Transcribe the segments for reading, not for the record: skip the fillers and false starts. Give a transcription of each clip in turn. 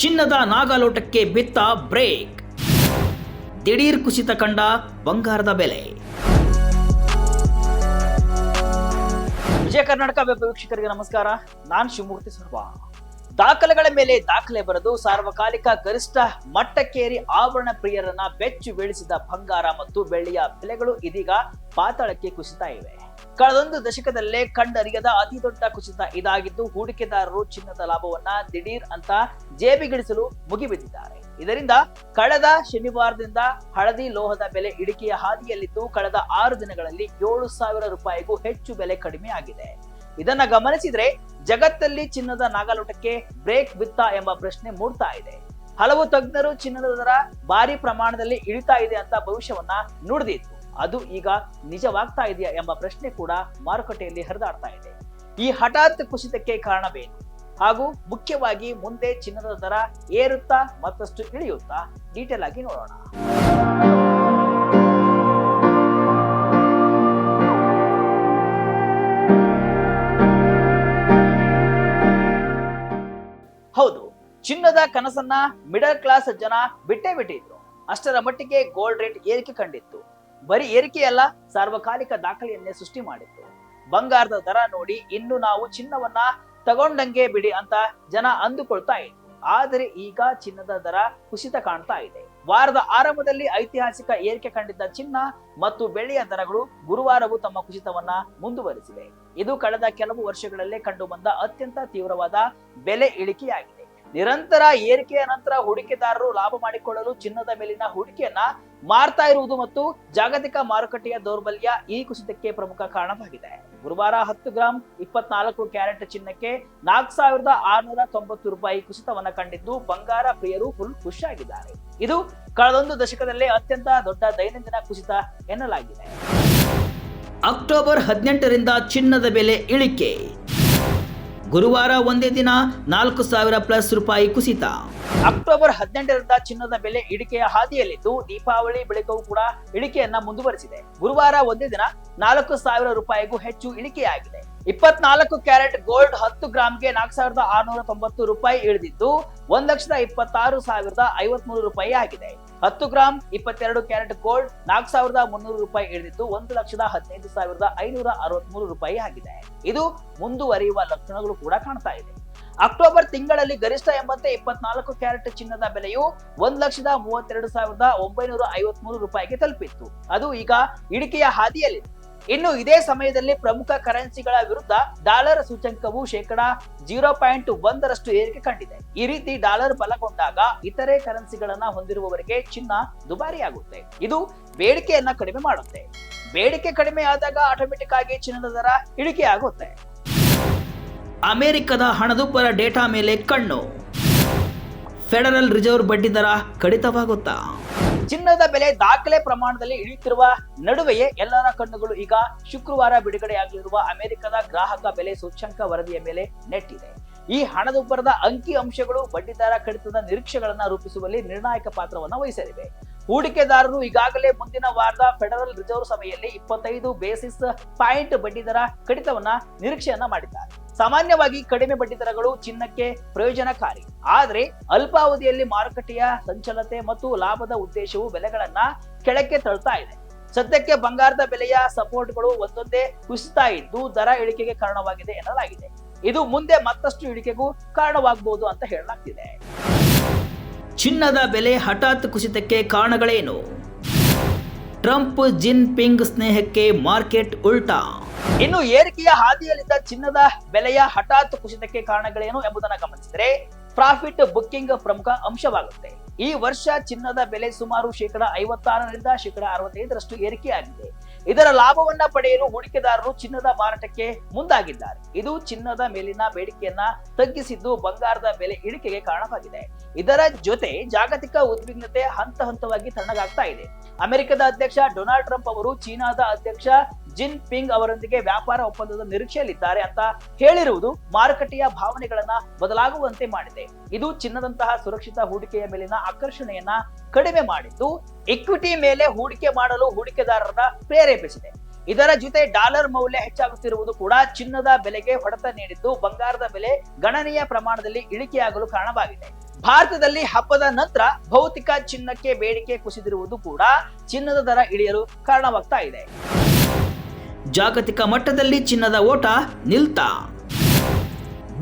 ಚಿನ್ನದ ನಾಗಾಲೋಟಕ್ಕೆ ಬಿತ್ತ ಬ್ರೇಕ್. ದಿಢೀರ್ ಕುಸಿತ ಕಂಡ ಬಂಗಾರದ ಬೆಲೆ. ವಿಜಯ ಕರ್ನಾಟಕ ವೆಬ್ ವೀಕ್ಷಕರಿಗೆ ನಮಸ್ಕಾರ. ನಾನು ಶಿವಮೂರ್ತಿ ಸರ್ವಾ. ದಾಖಲೆಗಳ ಮೇಲೆ ದಾಖಲೆ ಬರೆದು ಸಾರ್ವಕಾಲಿಕ ಗರಿಷ್ಠ ಮಟ್ಟಕ್ಕೇರಿ ಆಭರಣ ಪ್ರಿಯರನ್ನ ಬೆಚ್ಚು ಬೀಳಿಸಿದ ಬಂಗಾರ ಮತ್ತು ಬೆಳ್ಳಿಯ ಬೆಲೆಗಳು ಇದೀಗ ಪಾತಾಳಕ್ಕೆ ಕುಸಿತಾ ಇವೆ. ಕಳೆದೊಂದು ದಶಕದಲ್ಲೇ ಕಂಡರಿಯದ ಅತಿ ದೊಡ್ಡ ಕುಸಿತ ಇದಾಗಿದ್ದು, ಹೂಡಿಕೆದಾರರು ಚಿನ್ನದ ಲಾಭವನ್ನ ದಿಢೀರ್ ಅಂತ ಜೇಬಿಗಿಳಿಸಲು ಮುಗಿಬಿದ್ದಿದ್ದಾರೆ. ಇದರಿಂದ ಕಳೆದ ಶನಿವಾರದಿಂದ ಹಳದಿ ಲೋಹದ ಬೆಲೆ ಇಳಿಕೆಯ ಹಾದಿಯಲ್ಲಿದ್ದು, ಕಳೆದ 6 ದಿನಗಳಲ್ಲಿ 7,000 ರೂಪಾಯಿಗೂ ಹೆಚ್ಚು ಬೆಲೆ ಕಡಿಮೆ ಆಗಿದೆ. ಇದನ್ನ ಗಮನಿಸಿದ್ರೆ ಜಗತ್ತಲ್ಲಿ ಚಿನ್ನದ ನಾಗಾಲೋಟಕ್ಕೆ ಬ್ರೇಕ್ ಬಿತ್ತಾ ಎಂಬ ಪ್ರಶ್ನೆ ಮೂಡ್ತಾ ಇದೆ. ಹಲವು ತಜ್ಞರು ಚಿನ್ನದ ದರ ಭಾರಿ ಪ್ರಮಾಣದಲ್ಲಿ ಇಳಿತಾ ಇದೆ ಅಂತ ಭವಿಷ್ಯವನ್ನ ನುಡಿದಿತ್ತು. ಅದು ಈಗ ನಿಜವಾಗ್ತಾ ಇದೆಯಾ ಎಂಬ ಪ್ರಶ್ನೆ ಕೂಡ ಮಾರುಕಟ್ಟೆಯಲ್ಲಿ ಹರಿದಾಡ್ತಾ ಇದೆ. ಈ ಹಠಾತ್ ಕುಸಿತಕ್ಕೆ ಕಾರಣವೇನು ಹಾಗೂ ಮುಖ್ಯವಾಗಿ ಮುಂದೆ ಚಿನ್ನದ ದರ ಏರುತ್ತಾ ಮತ್ತಷ್ಟು ಇಳಿಯುತ್ತಾ, ಡೀಟೇಲ್ ಆಗಿ ನೋಡೋಣ. ಹೌದು, ಚಿನ್ನದ ಕನಸನ್ನ ಮಿಡಲ್ ಕ್ಲಾಸ್ ಜನ ಬಿಟ್ಟೇ ಬಿಟ್ಟಿದ್ರು. ಅಷ್ಟರ ಮಟ್ಟಿಗೆ ಗೋಲ್ಡ್ ರೇಟ್ ಏರಿಕೆ ಕಂಡಿತ್ತು. ಬರೀ ಏರಿಕೆಯಲ್ಲ, ಸಾರ್ವಕಾಲಿಕ ದಾಖಲೆಯನ್ನೇ ಸೃಷ್ಟಿ ಮಾಡಿತ್ತು. ಬಂಗಾರದ ದರ ನೋಡಿ ಇನ್ನು ನಾವು ಚಿನ್ನವನ್ನ ತಗೊಂಡಂಗೆ ಬಿಡಿ ಅಂತ ಜನ ಅಂದುಕೊಳ್ತಾ ಇದ್ರು. ಆದರೆ ಈಗ ಚಿನ್ನದ ದರ ಕುಸಿತ ಕಾಣ್ತಾ ಇದೆ. ವಾರದ ಆರಂಭದಲ್ಲಿ ಐತಿಹಾಸಿಕ ಏರಿಕೆ ಕಂಡಿದ್ದ ಚಿನ್ನ ಮತ್ತು ಬೆಳ್ಳಿಯ ದರಗಳು ಗುರುವಾರವೂ ತಮ್ಮ ಕುಸಿತವನ್ನ ಮುಂದುವರಿಸಿವೆ. ಇದು ಕಳೆದ ಕೆಲವು ವರ್ಷಗಳಲ್ಲೇ ಕಂಡುಬಂದ ಅತ್ಯಂತ ತೀವ್ರವಾದ ಬೆಲೆ ಇಳಿಕೆಯಾಗಿದೆ. ನಿರಂತರ ಏರಿಕೆಯ ನಂತರ ಹೂಡಿಕೆದಾರರು ಲಾಭ ಮಾಡಿಕೊಳ್ಳಲು ಚಿನ್ನದ ಮೇಲಿನ ಹೂಡಿಕೆಯನ್ನ ಮಾರ್ತಾ ಇರುವುದು ಮತ್ತು ಜಾಗತಿಕ ಮಾರುಕಟ್ಟೆಯ ದೌರ್ಬಲ್ಯ ಈ ಕುಸಿತಕ್ಕೆ ಪ್ರಮುಖ ಕಾರಣವಾಗಿದೆ. ಗುರುವಾರ 10 ಗ್ರಾಂ 24 ಕ್ಯಾರೆಟ್ ಚಿನ್ನಕ್ಕೆ 4,690 ರೂಪಾಯಿ ಕುಸಿತವನ್ನ ಕಂಡಿದ್ದು, ಬಂಗಾರ ಪ್ರಿಯರು ಫುಲ್ ಖುಷಿಯಾಗಿದ್ದಾರೆ. ಇದು ಕಳೆದೊಂದು ದಶಕದಲ್ಲೇ ಅತ್ಯಂತ ದೊಡ್ಡ ದೈನಂದಿನ ಕುಸಿತ ಎನ್ನಲಾಗಿದೆ. ಅಕ್ಟೋಬರ್ 18ರಿಂದ ಚಿನ್ನದ ಬೆಲೆ ಇಳಿಕೆ. ಗುರುವಾರ ಒಂದೇ ದಿನ 4,000+ ರೂಪಾಯಿ ಕುಸಿತ. ಅಕ್ಟೋಬರ್ 18ರಿಂದ ಚಿನ್ನದ ಬೆಲೆ ಇಳಿಕೆಯ ಹಾದಿಯಲ್ಲಿದ್ದು, ದೀಪಾವಳಿ ಬಳಿಕವೂ ಕೂಡ ಇಳಿಕೆಯನ್ನ ಮುಂದುವರಿಸಿದೆ. ಗುರುವಾರ ಒಂದೇ ದಿನ 4,000 ರೂಪಾಯಿಗೂ ಹೆಚ್ಚು ಇಳಿಕೆಯಾಗಿದೆ. 24 ಕ್ಯಾರೆಟ್ ಗೋಲ್ಡ್ 10 ಗ್ರಾಂಗೆ 4,690 ರೂಪಾಯಿ ಇಳಿದಿದ್ದು, 1,26,053 ರೂಪಾಯಿ ಆಗಿದೆ. 10 ಗ್ರಾಂ 22 ಕ್ಯಾರೆಟ್ ಗೋಲ್ಡ್ 4,300 ರೂಪಾಯಿ ಇಳಿದಿದ್ದು, 1,15,563 ರೂಪಾಯಿ ಆಗಿದೆ. ಇದು ಮುಂದುವರಿಯುವ ಲಕ್ಷಣಗಳು ಕೂಡ ಕಾಣ್ತಾ ಇದೆ. ಅಕ್ಟೋಬರ್ ತಿಂಗಳಲ್ಲಿ ಗರಿಷ್ಠ ಎಂಬಂತೆ 24 ಕ್ಯಾರೆಟ್ ಚಿನ್ನದ ಬೆಲೆಯು 1,32,953 ರೂಪಾಯಿಗೆ ತಲುಪಿತ್ತು. ಅದು ಈಗ ಇಳಿಕೆಯ ಹಾದಿಯಲ್ಲಿದೆ. ಇನ್ನು ಇದೇ ಸಮಯದಲ್ಲಿ ಪ್ರಮುಖ ಕರೆನ್ಸಿಗಳ ವಿರುದ್ಧ ಡಾಲರ್ ಸೂಚ್ಯಂಕವು -0.1 ಏರಿಕೆ ಕಂಡಿದೆ. ಈ ರೀತಿ ಡಾಲರ್ ಬಲಗೊಂಡಾಗ ಇತರೆ ಕರೆನ್ಸಿಗಳನ್ನ ಹೊಂದಿರುವವರಿಗೆ ಚಿನ್ನ ದುಬಾರಿಯಾಗುತ್ತೆ. ಇದು ಬೇಡಿಕೆಯನ್ನ ಕಡಿಮೆ ಮಾಡುತ್ತೆ. ಬೇಡಿಕೆ ಕಡಿಮೆ ಆದಾಗ ಆಟೋಮೆಟಿಕ್ ಆಗಿ ಚಿನ್ನದ ದರ ಇಳಿಕೆ ಆಗುತ್ತೆ. ಅಮೆರಿಕದ ಹಣದುಬ್ಬರ ಡೇಟಾ ಮೇಲೆ ಕಣ್ಣು. ಫೆಡರಲ್ ರಿಸರ್ವ್ ಬಡ್ಡಿ ದರ ಕಡಿತವಾಗುತ್ತಾ? ಚಿನ್ನದ ಬೆಲೆ ದಾಖಲೆ ಪ್ರಮಾಣದಲ್ಲಿ ಇಳಿಯುತ್ತಿರುವ ನಡುವೆಯೇ ಎಲ್ಲರ ಕಣ್ಣುಗಳು ಈಗ ಶುಕ್ರವಾರ ಬಿಡುಗಡೆಯಾಗಲಿರುವ ಅಮೆರಿಕದ ಗ್ರಾಹಕ ಬೆಲೆ ಸೂಚ್ಯಂಕ ವರದಿಯ ಮೇಲೆ ನೆಟ್ಟಿದೆ. ಈ ಹಣದುಬ್ಬರದ ಅಂಕಿ ಅಂಶಗಳು ಬಡ್ಡಿದರ ಕಡಿತದ ನಿರೀಕ್ಷೆಗಳನ್ನ ರೂಪಿಸುವಲ್ಲಿ ನಿರ್ಣಾಯಕ ಪಾತ್ರವನ್ನ ವಹಿಸಲಿವೆ. ಹೂಡಿಕೆದಾರರು ಈಗಾಗಲೇ ಮುಂದಿನ ವಾರದ ಫೆಡರಲ್ ರಿಸರ್ವ್ ಸಭೆಯಲ್ಲಿ 25 ಬೇಸಿಸ್ ಪಾಯಿಂಟ್ ಬಡ್ಡಿದರ ಕಡಿತವನ್ನ ನಿರೀಕ್ಷೆಯನ್ನ ಮಾಡಿದ್ದಾರೆ. ಸಾಮಾನ್ಯವಾಗಿ ಕಡಿಮೆ ಬಡ್ಡಿದರಗಳು ಚಿನ್ನಕ್ಕೆ ಪ್ರಯೋಜನಕಾರಿ. ಆದರೆ ಅಲ್ಪಾವಧಿಯಲ್ಲಿ ಮಾರುಕಟ್ಟೆಯ ಸಂಚಲನತೆ ಮತ್ತು ಲಾಭದ ಉದ್ದೇಶವು ಬೆಲೆಗಳನ್ನ ಕೆಳಕ್ಕೆ ತಳ್ತಾ ಇದೆ. ಸದ್ಯಕ್ಕೆ ಬಂಗಾರದ ಬೆಲೆಯ ಸಪೋರ್ಟ್ಗಳು ಒಂದೊಂದೇ ಕುಸಿತಾ ಇದ್ದು, ದರ ಇಳಿಕೆಗೆ ಕಾರಣವಾಗಿದೆ ಎನ್ನಲಾಗಿದೆ. ಇದು ಮುಂದೆ ಮತ್ತಷ್ಟು ಇಳಿಕೆಗೂ ಕಾರಣವಾಗಬಹುದು ಅಂತ ಹೇಳಲಾಗ್ತಿದೆ. ಚಿನ್ನದ ಬೆಲೆ ಹಠಾತ್ ಕುಸಿತಕ್ಕೆ ಕಾರಣಗಳೇನು? ಟ್ರಂಪ್ ಜಿನ್ಪಿಂಗ್ ಸ್ನೇಹಕ್ಕೆ ಮಾರ್ಕೆಟ್ ಉಲ್ಟಾ. ಇನ್ನು ಏರಿಕೆಯ ಹಾದಿಯಲ್ಲಿದ್ದ ಚಿನ್ನದ ಬೆಲೆಯ ಹಠಾತ್ ಕುಸಿತಕ್ಕೆ ಕಾರಣಗಳೇನು ಎಂಬುದನ್ನು ಗಮನಿಸಿದರೆ ಪ್ರಾಫಿಟ್ ಬುಕ್ಕಿಂಗ್ ಪ್ರಮುಖ ಅಂಶವಾಗುತ್ತೆ. ಈ ವರ್ಷ ಚಿನ್ನದ ಬೆಲೆ ಸುಮಾರು 56% ರಿಂದ 65% ಏರಿಕೆಯಾಗಿದೆ. ಇದರ ಲಾಭವನ್ನ ಪಡೆಯಲು ಹೂಡಿಕೆದಾರರು ಚಿನ್ನದ ಮಾರಾಟಕ್ಕೆ ಮುಂದಾಗಿದ್ದಾರೆ. ಇದು ಚಿನ್ನದ ಮೇಲಿನ ಬೇಡಿಕೆಯನ್ನ ತಗ್ಗಿಸಿದ್ದು, ಬಂಗಾರದ ಬೆಲೆ ಇಳಿಕೆಗೆ ಕಾರಣವಾಗಿದೆ. ಇದರ ಜೊತೆ ಜಾಗತಿಕ ಉದ್ವಿಗ್ನತೆ ಹಂತ ಹಂತವಾಗಿ ತಣ್ಣಗಾಗ್ತಾ ಇದೆ. ಅಮೆರಿಕದ ಅಧ್ಯಕ್ಷ ಡೊನಾಲ್ಡ್ ಟ್ರಂಪ್ ಅವರು ಚೀನಾದ ಅಧ್ಯಕ್ಷ ಜಿನ್ ಪಿಂಗ್ ಅವರೊಂದಿಗೆ ವ್ಯಾಪಾರ ಒಪ್ಪಂದದ ನಿರೀಕ್ಷೆಯಲ್ಲಿದ್ದಾರೆ ಅಂತ ಹೇಳಿರುವುದು ಮಾರುಕಟ್ಟೆಯ ಭಾವನೆಗಳನ್ನ ಬದಲಾಗುವಂತೆ ಮಾಡಿದೆ. ಇದು ಚಿನ್ನದಂತಹ ಸುರಕ್ಷಿತ ಹೂಡಿಕೆಯ ಮೇಲಿನ ಆಕರ್ಷಣೆಯನ್ನ ಕಡಿಮೆ ಮಾಡಿದ್ದು, ಇಕ್ವಿಟಿ ಮೇಲೆ ಹೂಡಿಕೆ ಮಾಡಲು ಹೂಡಿಕೆದಾರರನ್ನ ಪ್ರೇರೇಪಿಸಿದೆ. ಇದರ ಜೊತೆ ಡಾಲರ್ ಮೌಲ್ಯ ಹೆಚ್ಚಾಗುತ್ತಿರುವುದು ಕೂಡ ಚಿನ್ನದ ಬೆಲೆಗೆ ಹೊಡೆತ ನೀಡಿದ್ದು ಬಂಗಾರದ ಬೆಲೆ ಗಣನೀಯ ಪ್ರಮಾಣದಲ್ಲಿ ಇಳಿಕೆಯಾಗಲು ಕಾರಣವಾಗಿದೆ. ಭಾರತದಲ್ಲಿ ಹಬ್ಬದ ನಂತರ ಭೌತಿಕ ಚಿನ್ನಕ್ಕೆ ಬೇಡಿಕೆ ಕುಸಿದಿರುವುದು ಕೂಡ ಚಿನ್ನದ ದರ ಇಳಿಯಲು ಕಾರಣವಾಗ್ತಾ ಇದೆ. ಜಾಗತಿಕ ಮಟ್ಟದಲ್ಲಿ ಚಿನ್ನದ ಓಟ ನಿಲ್ತಾ,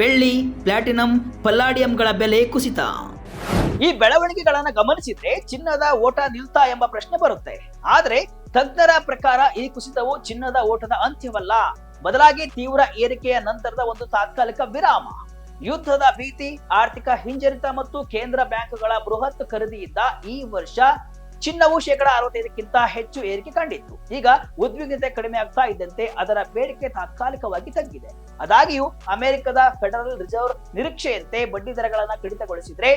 ಬೆಳ್ಳಿ, ಪ್ಲಾಟಿನಂ, ಪಲ್ಲಾಡಿಯಂಗಳ ಬೆಲೆ ಕುಸಿತ. ಈ ಬೆಳವಣಿಗೆಗಳನ್ನ ಗಮನಿಸಿದ್ರೆ ಚಿನ್ನದ ಓಟ ನಿಲ್ತಾ ಎಂಬ ಪ್ರಶ್ನೆ ಬರುತ್ತೆ. ಆದ್ರೆ ತಜ್ಞರ ಪ್ರಕಾರ ಈ ಕುಸಿತವು ಚಿನ್ನದ ಓಟದ ಅಂತ್ಯವಲ್ಲ, ಬದಲಾಗಿ ತೀವ್ರ ಏರಿಕೆಯ ನಂತರದ ಒಂದು ತಾತ್ಕಾಲಿಕ ವಿರಾಮ. ಯುದ್ಧದ ಭೀತಿ, ಆರ್ಥಿಕ ಹಿಂಜರಿತ ಮತ್ತು ಕೇಂದ್ರ ಬ್ಯಾಂಕ್ಗಳ ಬೃಹತ್ ಖರೀದಿಯಿಂದ ಈ ವರ್ಷ ಚಿನ್ನವು 65% ಹೆಚ್ಚು ಏರಿಕೆ ಕಂಡಿತ್ತು. ಈಗ ಉದ್ವಿಗ್ನತೆ ಕಡಿಮೆ ಆಗ್ತಾ ಇದ್ದಂತೆ ಅದರ ಬೇಡಿಕೆ ತಾತ್ಕಾಲಿಕವಾಗಿ ತಗ್ಗಿದೆ. ಆದಾಗ್ಯೂ ಅಮೆರಿಕದ ಫೆಡರಲ್ ರಿಸರ್ವ್ ನಿರೀಕ್ಷೆಯಂತೆ ಬಡ್ಡಿ ದರಗಳನ್ನು ಕಡಿತಗೊಳಿಸಿದ್ರೆ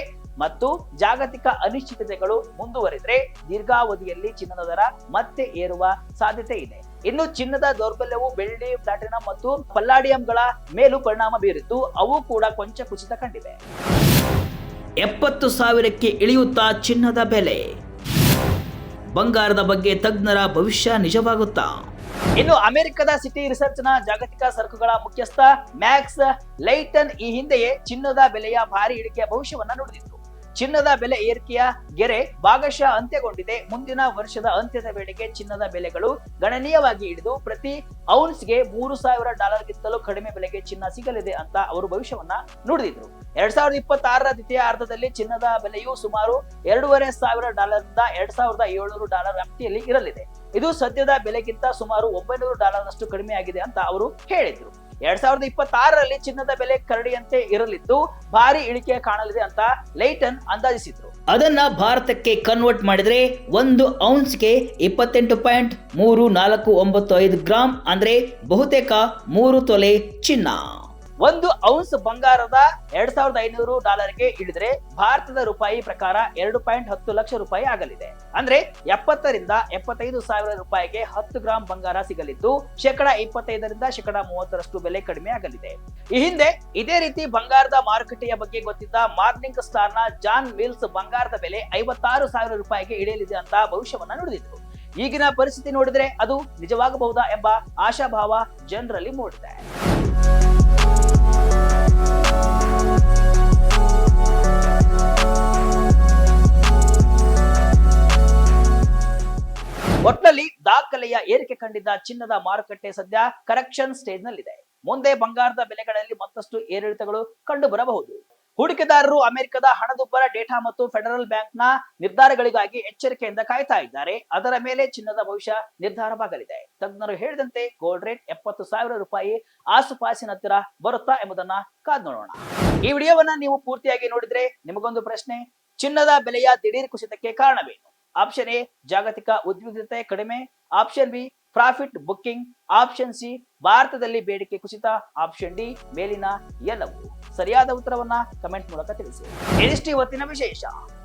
ಮತ್ತು ಜಾಗತಿಕ ಅನಿಶ್ಚಿತತೆಗಳು ಮುಂದುವರಿದ್ರೆ ದೀರ್ಘಾವಧಿಯಲ್ಲಿ ಚಿನ್ನದ ದರ ಮತ್ತೆ ಏರುವ ಸಾಧ್ಯತೆ ಇದೆ. ಇನ್ನು ಚಿನ್ನದ ದೌರ್ಬಲ್ಯವು ಬೆಳ್ಳಿ, ಪ್ಲಾಟಿನಂ ಮತ್ತು ಪಲ್ಲಾಡಿಯಂಗಳ ಮೇಲೂ ಪರಿಣಾಮ ಬೀರಿದ್ದು ಅವು ಕೂಡ ಕೊಂಚ ಕುಸಿತ ಕಂಡಿವೆ. 70,000ಕ್ಕೆ ಇಳಿಯುತ್ತಾ ಚಿನ್ನದ ಬೆಲೆ. ಬಂಗಾರದ ಬಗ್ಗೆ ತಜ್ಞರ ಭವಿಷ್ಯ ನಿಜವಾಗುತ್ತಾ? ಇನ್ನು ಅಮೆರಿಕದ ಸಿಟಿ ರಿಸರ್ಚ್ ನ ಜಾಗತಿಕ ಸರಕುಗಳ ಮುಖ್ಯಸ್ಥ ಮ್ಯಾಕ್ಸ್ ಲೈಟನ್ ಈ ಹಿಂದೆಯೇ ಚಿನ್ನದ ಬೆಲೆಯ ಭಾರಿ ಇಳಿಕೆಯ ಭವಿಷ್ಯವನ್ನ ನುಡಿದಿತ್ತು. ಚಿನ್ನದ ಬೆಲೆ ಏರಿಕೆಯ ಗೆರೆ ಭಾಗಶಃ ಅಂತ್ಯಗೊಂಡಿದೆ. ಮುಂದಿನ ವರ್ಷದ ಅಂತ್ಯದ ವೇಳೆಗೆ ಚಿನ್ನದ ಬೆಲೆಗಳು ಗಣನೀಯವಾಗಿ ಇಳಿದು ಪ್ರತಿ ಔನ್ಸ್ಗೆ $3,000ಗಿಂತಲೂ ಕಡಿಮೆ ಬೆಲೆಗೆ ಚಿನ್ನ ಸಿಗಲಿದೆ ಅಂತ ಅವರು ಭವಿಷ್ಯವನ್ನ ನುಡಿದಿದ್ರು. 2026ರ ದ್ವಿತೀಯಾರ್ಧದಲ್ಲಿ ಚಿನ್ನದ ಬೆಲೆಯು ಸುಮಾರು $2,500ರಿಂದ $2,700 ವ್ಯಾಪ್ತಿಯಲ್ಲಿ ಇರಲಿದೆ. ಇದು ಸದ್ಯದ ಬೆಲೆಗಿಂತ ಸುಮಾರು $900 ಕಡಿಮೆಯಾಗಿದೆ ಅಂತ ಅವರು ಹೇಳಿದ್ರು. 2026ರಲ್ಲಿ ಚಿನ್ನದ ಬೆಲೆ ಕರಡಿಯಂತೆ ಇರಲಿದ್ದು ಭಾರಿ ಇಳಿಕೆ ಕಾಣಲಿದೆ ಅಂತ ಲೈಟನ್ ಅಂದಾಜಿಸಿದ್ರು. ಅದನ್ನ ಭಾರತಕ್ಕೆ ಕನ್ವರ್ಟ್ ಮಾಡಿದ್ರೆ 1 ಔನ್ಸ್ಗೆ 28.3495 ಗ್ರಾಂ ಅಂದ್ರೆ ಬಹುತೇಕ 3 ತೊಲೆ ಚಿನ್ನ. 1 ಔನ್ಸ್ ಬಂಗಾರದ $2,500ಗೆ ಇಳಿದ್ರೆ ಭಾರತದ ರೂಪಾಯಿ ಪ್ರಕಾರ 2.10 ಲಕ್ಷ ರೂಪಾಯಿ ಆಗಲಿದೆ. ಅಂದ್ರೆ 70ರಿಂದ 75,000 ರೂಪಾಯಿಗೆ 10 ಗ್ರಾಂ ಬಂಗಾರ ಸಿಗಲಿದ್ದು 25%ರಿಂದ 30% ಬೆಲೆ ಕಡಿಮೆ ಆಗಲಿದೆ. ಈ ಹಿಂದೆ ಇದೇ ರೀತಿ ಬಂಗಾರದ ಮಾರುಕಟ್ಟೆಯ ಬಗ್ಗೆ ಗೊತ್ತಿದ್ದ ಮಾರ್ನಿಂಗ್ ಸ್ಟಾರ್ ನ ಜಾನ್ ವಿಲ್ಸ್ ಬಂಗಾರದ ಬೆಲೆ 56,000 ರೂಪಾಯಿಗೆ ಇಳಿಯಲಿದೆ ಅಂತ ಭವಿಷ್ಯವನ್ನ ನುಡಿದಿದ್ರು. ಈಗಿನ ಪರಿಸ್ಥಿತಿ ನೋಡಿದ್ರೆ ಅದು ನಿಜವಾಗಬಹುದಾ ಎಂಬ ಆಶಾಭಾವ ಜನರಲ್ಲಿ ಮೂಡಿದೆ. ಒಟ್ನಲ್ಲಿ ದಾಖಲೆಯ ಏರಿಕೆ ಕಂಡಿದ್ದ ಚಿನ್ನದ ಮಾರುಕಟ್ಟೆ ಸದ್ಯ ಕರೆಕ್ಷನ್ ಸ್ಟೇಜ್ ನಲ್ಲಿದೆ. ಮುಂದೆ ಬಂಗಾರದ ಬೆಲೆಗಳಲ್ಲಿ ಮತ್ತಷ್ಟು ಏರಿಳಿತಗಳು ಕಂಡು ಬರಬಹುದು. ಹೂಡಿಕೆದಾರರು ಅಮೆರಿಕದ ಹಣದುಬ್ಬರ ಡೇಟಾ ಮತ್ತು ಫೆಡರಲ್ ಬ್ಯಾಂಕ್ ನ ನಿರ್ಧಾರಗಳಿಗಾಗಿ ಎಚ್ಚರಿಕೆಯಿಂದ ಕಾಯ್ತಾ ಇದ್ದಾರೆ. ಅದರ ಮೇಲೆ ಚಿನ್ನದ ಭವಿಷ್ಯ ನಿರ್ಧಾರವಾಗಲಿದೆ. ತಜ್ಞರು ಹೇಳಿದಂತೆ ಗೋಲ್ಡ್ ರೇಟ್ 70,000 ರೂಪಾಯಿ ಆಸುಪಾಸಿನ ಹತ್ತಿರ ಬರುತ್ತಾ ಎಂಬುದನ್ನ ಕಾದ್ ನೋಡೋಣ. ಈ ವಿಡಿಯೋವನ್ನ ನೀವು ಪೂರ್ತಿಯಾಗಿ ನೋಡಿದ್ರೆ ನಿಮಗೊಂದು ಪ್ರಶ್ನೆ: ಚಿನ್ನದ ಬೆಲೆಯ ದಿಢೀರ್ ಕುಸಿತಕ್ಕೆ ಕಾರಣವೇನು? ಆಪ್ಷನ್ ಎ ಜಾಗತಿಕ ಉದ್ವಿಗ್ನತೆ ಕಡಿಮೆ, option B profit booking, option C ಭಾರತದಲ್ಲಿ ಬೇಡಿಕೆ ಕುಸಿತ, ಆಪ್ಷನ್ ಡಿ ಮೇಲಿನ ಎಲ್ಲವೂ. ಸರಿಯಾದ ಉತ್ತರವನ್ನ ಕಮೆಂಟ್ ಮೂಲಕ ತಿಳಿಸಿ. ಇದಿಷ್ಟು ಇವತ್ತಿನ ವಿಶೇಷ.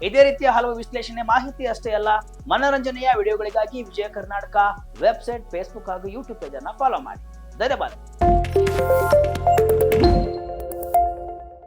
ಇದೇ ರೀತಿಯ ಹಲವು ವಿಶ್ಲೇಷಣೆ ಮಾಹಿತಿ ಅಷ್ಟೇ ಅಲ್ಲ, ಮನೋರಂಜನೆಯ ವಿಡಿಯೋಗಳಿಗಾಗಿ ವಿಜಯ ಕರ್ನಾಟಕ ವೆಬ್ಸೈಟ್, ಫೇಸ್ಬುಕ್ ಹಾಗೂ ಯೂಟ್ಯೂಬ್ ಪೇಜ್ ಅನ್ನ ಫಾಲೋ ಮಾಡಿ. ಧನ್ಯವಾದ.